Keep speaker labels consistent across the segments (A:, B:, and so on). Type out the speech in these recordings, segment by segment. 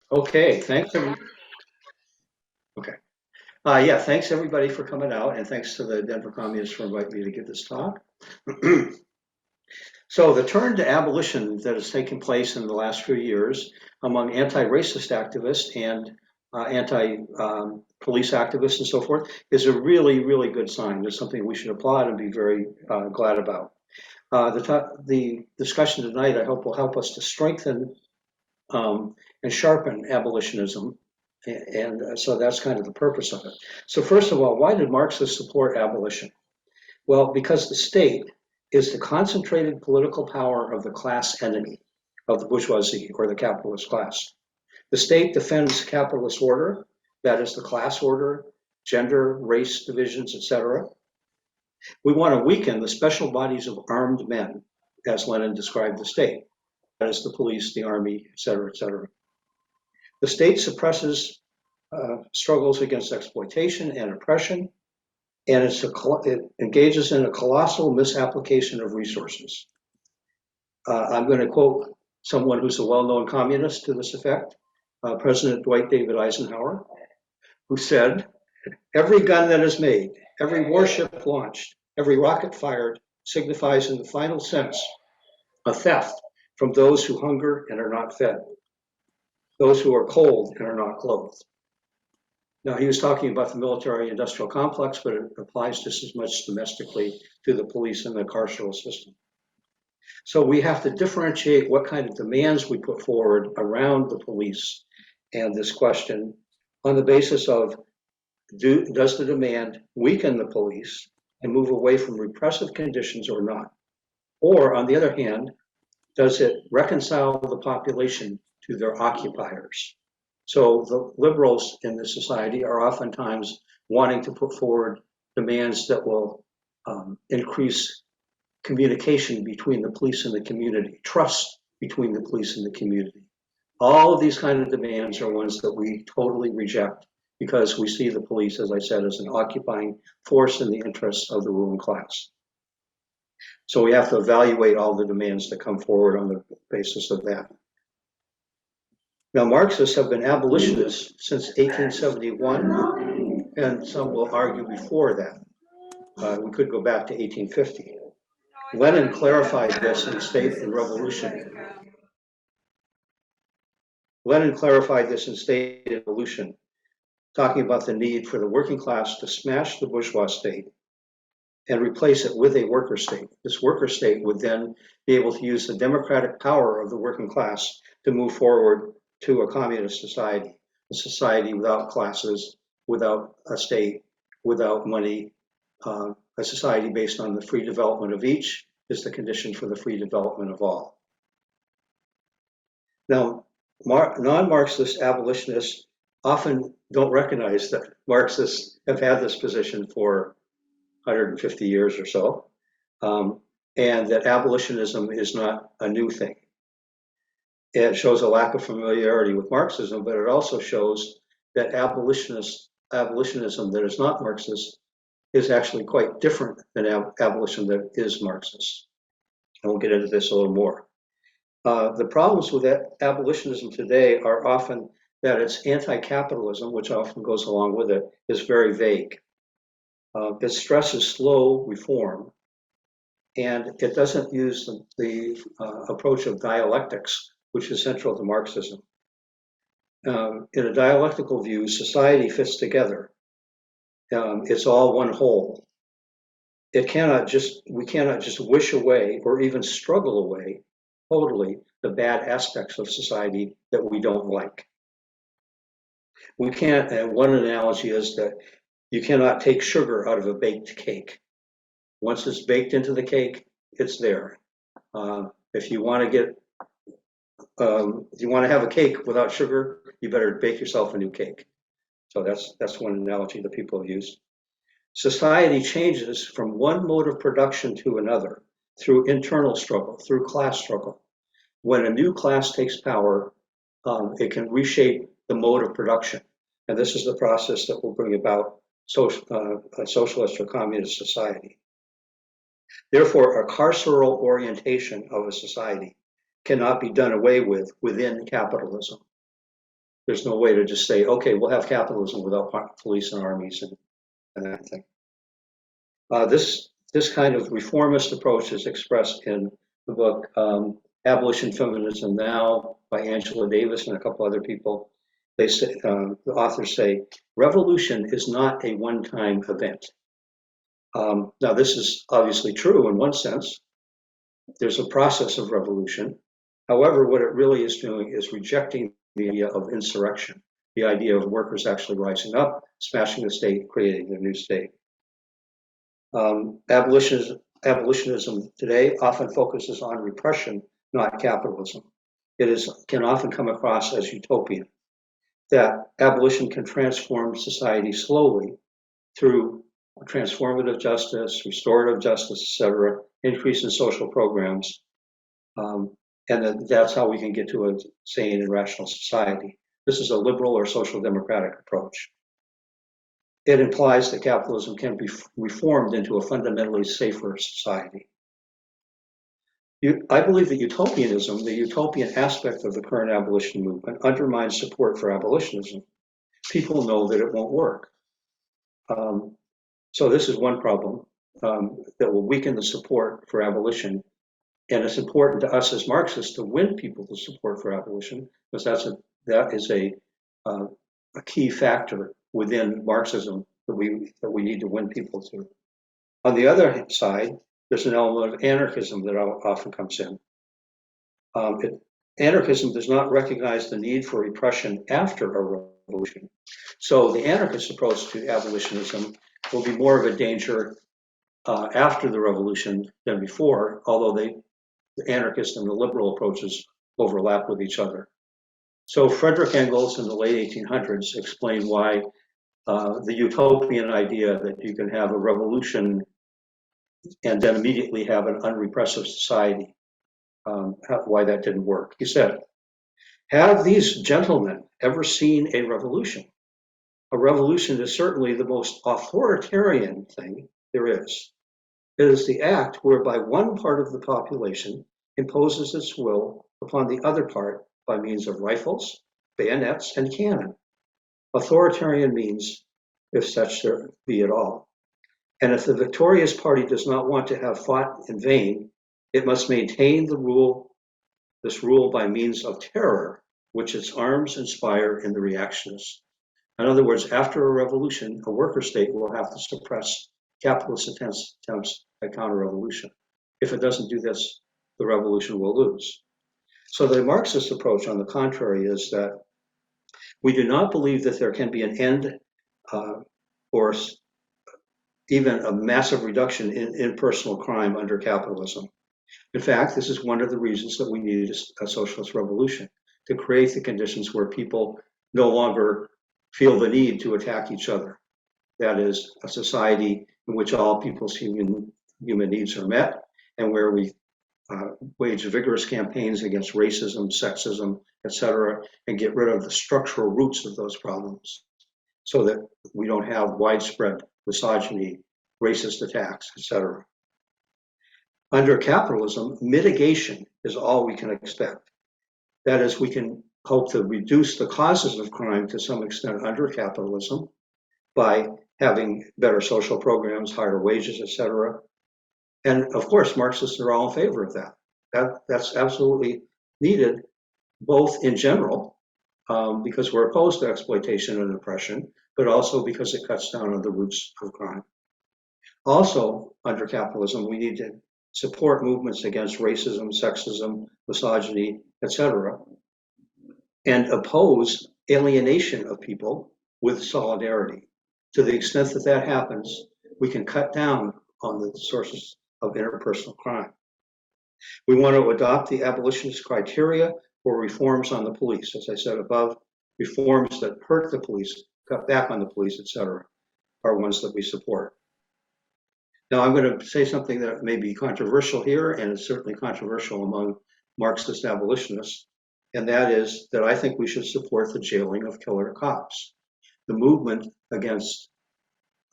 A: Okay, thanks. Okay. Yeah, thanks everybody for coming out, and thanks to the Denver Communists for inviting me to give this talk. So the turn to abolition that has taken place in the last few years among anti-racist activists and anti-police activists and so forth is a really, really good sign. It's something we should applaud and be very glad about. The discussion tonight, I hope, will help us to strengthen and sharpen abolitionism. And so that's kind of the purpose of it. So, first of all, why did Marxists support abolition? Well, because the state is the concentrated political power of the class enemy of the bourgeoisie or the capitalist class. The state defends capitalist order, that is the class order, gender, race divisions, etc. We want to weaken the special bodies of armed men, as Lenin described the state, that is the police, the army, etc., etc. The state suppresses struggles against exploitation and oppression, and it engages in a colossal misapplication of resources. I'm going to quote someone who's a well-known communist to this effect, President Dwight David Eisenhower, who said, "Every gun that is made, every warship launched, every rocket fired signifies in the final sense a theft from those who hunger and are not fed, those who are cold and are not clothed." Now, he was talking about the military industrial complex, but it applies just as much domestically to the police and the carceral system. So we have to differentiate what kind of demands we put forward around the police and this question on the basis of does the demand weaken the police and move away from repressive conditions or not? Or, on the other hand, does it reconcile the population to their occupiers? So the liberals in the society are oftentimes wanting to put forward demands that will increase communication between the police and the community, trust between the police and the community. All of these kind of demands are ones that we totally reject because we see the police, as I said, as an occupying force in the interests of the ruling class. So we have to evaluate all the demands that come forward on the basis of that. Now, Marxists have been abolitionists since 1871, and some will argue before that. We could go back to 1850. Lenin clarified this in State and Revolution. Lenin clarified this in State and Revolution, talking about the need for the working class to smash the bourgeois state and replace it with a worker state. This worker state would then be able to use the democratic power of the working class to move forward to a communist society, a society without classes, without a state, without money, a society based on the free development of each is the condition for the free development of all. Now, non-Marxist abolitionists often don't recognize that Marxists have had this position for 150 years or so, and that abolitionism is not a new thing. It shows a lack of familiarity with Marxism, but it also shows that abolitionism that is not Marxist is actually quite different than abolition that is Marxist. And we'll get into this a little more. The problems with abolitionism today are often that it's anti-capitalism, which often goes along with it, is very vague. It stresses slow reform, and it doesn't use the approach of dialectics, which is central to Marxism. In a dialectical view, society fits together. It's all one whole. We cannot just wish away or even struggle away totally the bad aspects of society that we don't like. We can't, and one analogy is that you cannot take sugar out of a baked cake. Once it's baked into the cake, it's there. If you want to have a cake without sugar, you better bake yourself a new cake. So that's one analogy that people have used. Society changes from one mode of production to another through internal struggle, through class struggle. When a new class takes power, it can reshape the mode of production. And this is the process that will bring about a socialist or communist society. Therefore, a carceral orientation of a society cannot be done away with within capitalism. There's no way to just say, okay, we'll have capitalism without police and armies and that thing. This kind of reformist approach is expressed in the book Abolition Feminism Now by Angela Davis and a couple other people. They say, the authors say, revolution is not a one-time event. Now, this is obviously true in one sense. There's a process of revolution. However, what it really is doing is rejecting the idea of insurrection, the idea of workers actually rising up, smashing the state, creating a new state. Abolitionism today often focuses on repression, not capitalism. Can often come across as utopian, that abolition can transform society slowly through transformative justice, restorative justice, etc., increase in social programs, and that's how we can get to a sane and rational society. This is a liberal or social democratic approach. It implies that capitalism can be reformed into a fundamentally safer society. I believe that utopianism, the utopian aspect of the current abolition movement, undermines support for abolitionism. People know that it won't work. So this is one problem that will weaken the support for abolition. And it's important to us as Marxists to win people to support for abolition, because that is a key factor within Marxism that we need to win people to. On the other side, there's an element of anarchism that often comes in. Anarchism does not recognize the need for repression after a revolution. So the anarchist approach to abolitionism will be more of a danger after the revolution than before, although the anarchist and the liberal approaches overlap with each other. So Frederick Engels in the late 1800s explained why the utopian idea that you can have a revolution and then immediately have an unrepressive society, why that didn't work. He said, have these gentlemen ever seen a revolution? A revolution is certainly the most authoritarian thing there is. It is the act whereby one part of the population imposes its will upon the other part by means of rifles, bayonets, and cannon. Authoritarian means, if such there be at all. And if the victorious party does not want to have fought in vain, it must maintain this rule by means of terror, which its arms inspire in the reactionists. In other words, after a revolution, a worker state will have to suppress capitalist attempts at counter-revolution. If it doesn't do this, the revolution will lose. So the Marxist approach, on the contrary, is that we do not believe that there can be an end or even a massive reduction in personal crime under capitalism. In fact, this is one of the reasons that we need a socialist revolution, to create the conditions where people no longer feel the need to attack each other. That is, a society in which all people's human needs are met, and where we wage vigorous campaigns against racism, sexism, etc., and get rid of the structural roots of those problems, so that we don't have widespread misogyny, racist attacks, etc. Under capitalism, mitigation is all we can expect. That is, we can hope to reduce the causes of crime to some extent under capitalism by having better social programs, higher wages, etc. And of course, Marxists are all in favor of that. That's absolutely needed, both in general, because we're opposed to exploitation and oppression, but also because it cuts down on the roots of crime. Also, under capitalism, we need to support movements against racism, sexism, misogyny, etc., and oppose alienation of people with solidarity. To the extent that that happens, we can cut down on the sources of interpersonal crime. We want to adopt the abolitionist criteria for reforms on the police. As I said above, reforms that hurt the police, cut back on the police, etc., are ones that we support. Now, I'm going to say something that may be controversial here, and it's certainly controversial among Marxist abolitionists, and that is that I think we should support the jailing of killer cops. The movement against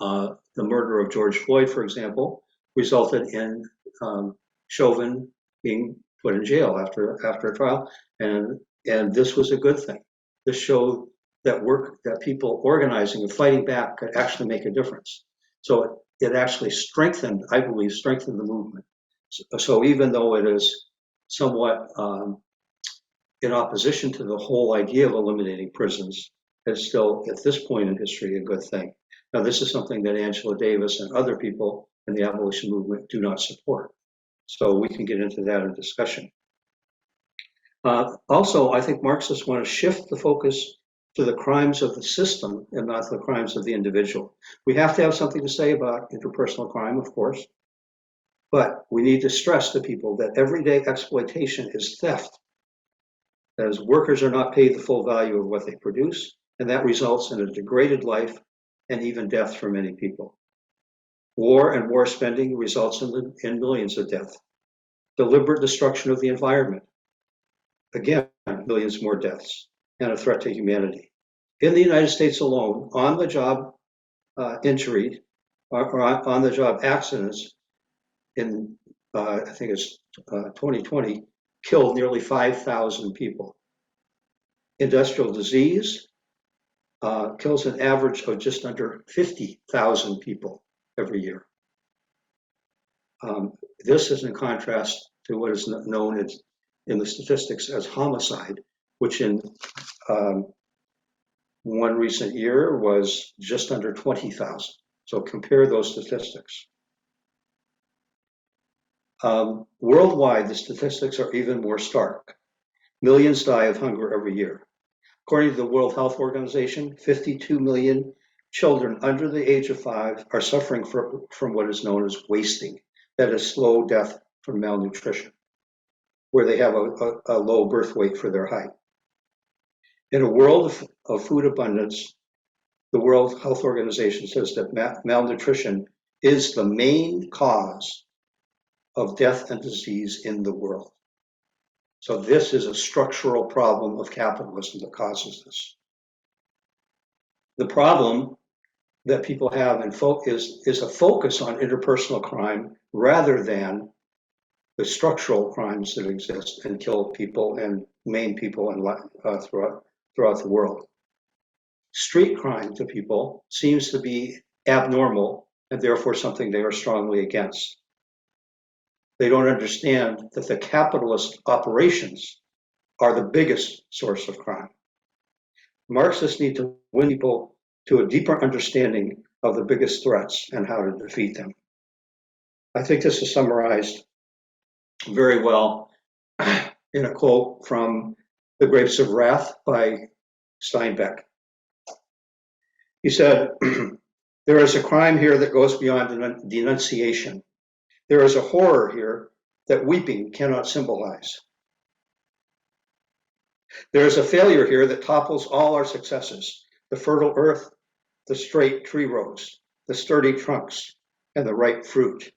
A: the murder of George Floyd, for example, resulted in Chauvin being put in jail after a trial, and this was a good thing. to show that people organizing and fighting back could actually make a difference. So it actually strengthened, I believe, strengthened the movement. So even though it is somewhat in opposition to the whole idea of eliminating prisons, it's still, at this point in history, a good thing. Now, this is something that Angela Davis and other people in the abolition movement do not support. So we can get into that in discussion. Also, I think Marxists want to shift the focus to the crimes of the system and not the crimes of the individual. We have to have something to say about interpersonal crime, of course, but we need to stress to people that everyday exploitation is theft, as workers are not paid the full value of what they produce, and that results in a degraded life and even death for many people. War and war spending results in millions of deaths. Deliberate destruction of the environment, again, millions more deaths, and a threat to humanity. In the United States alone, on-the-job injury or on-the-job accidents in, I think it's 2020, killed nearly 5,000 people. Industrial disease kills an average of just under 50,000 people every year. This is in contrast to what is known as, in the statistics as homicide, which in one recent year was just under 20,000. So compare those statistics. Worldwide, the statistics are even more stark. Millions die of hunger every year. According to the World Health Organization, 52 million children under the age of 5 are suffering from what is known as wasting, that is slow death from malnutrition, where they have a low birth weight for their height. In a world of food abundance, the World Health Organization says that malnutrition is the main cause of death and disease in the world. So this is a structural problem of capitalism that causes this. The problem that people have is a focus on interpersonal crime rather than the structural crimes that exist and kill people and maim people throughout the world. Street crime to people seems to be abnormal and therefore something they are strongly against. They don't understand that the capitalist operations are the biggest source of crime. Marxists need to win people to a deeper understanding of the biggest threats and how to defeat them. I think this is summarized very well in a quote from The Grapes of Wrath by Steinbeck. He said, "There is a crime here that goes beyond denunciation. There is a horror here that weeping cannot symbolize. There is a failure here that topples all our successes, the fertile earth, the straight tree rows, the sturdy trunks, and the ripe fruit.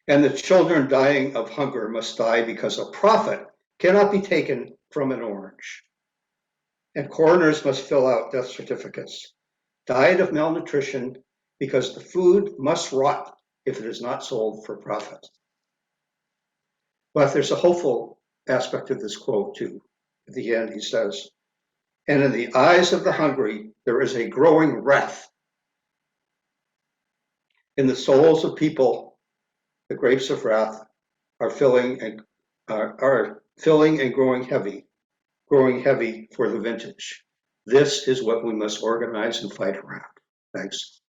A: And the children dying of hunger must die because a profit cannot be taken from an orange. And coroners must fill out death certificates. Died of malnutrition because the food must rot if it is not sold for profit." But there's a hopeful aspect of this quote too. At the end, he says, "And in the eyes of the hungry, there is a growing wrath. In the souls of people, the grapes of wrath are filling and growing heavy for the vintage. This is what we must organize and fight around." Thanks.